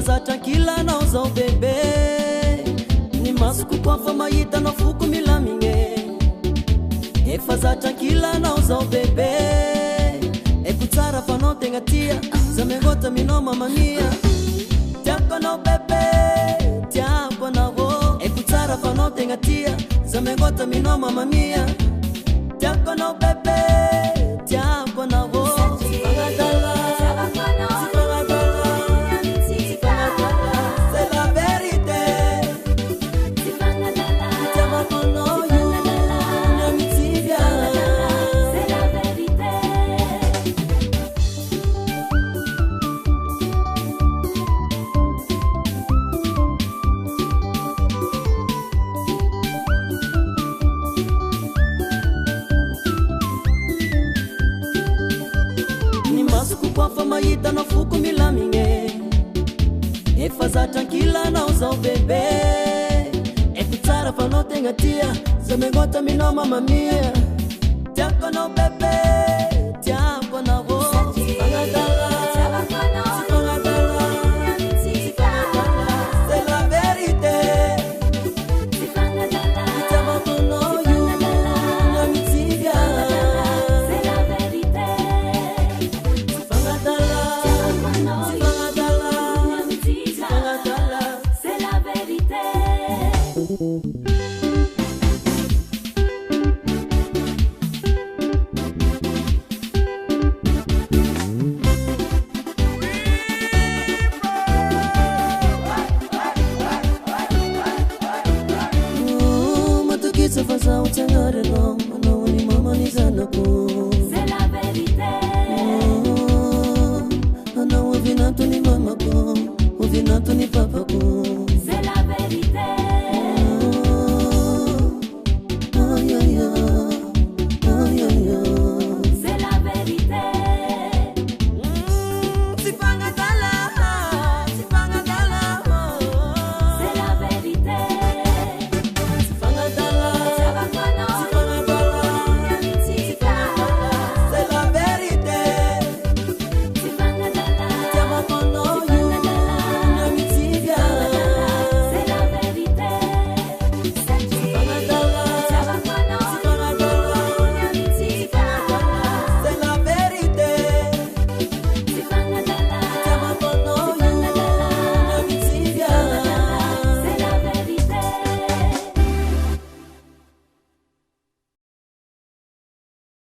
Efaza tranquila anao zao bebe, ny masoko koafa mahita anao foko milamigny. Efaza tranquila anao zao bebe, eko tsara fa anao tegna tia, za megota minao mamamia. Tiako anao bebe, tiako anao, eko tsara fa anao tegna tia, za megota minao mamamia. Tiako anao bebe, tiako anao. Koafa mahita anao foko milamigny. Efaza tranquila anao zao bebe, eko tsara fa anao tegna tia, za megota minao mamamia. Tiako anao bebe, tiako anao. Matukitsa faza utsangarelo, anao ni mama ni zanako. C'est la vérité. Anao vinato ni mamako, vinato ni papako.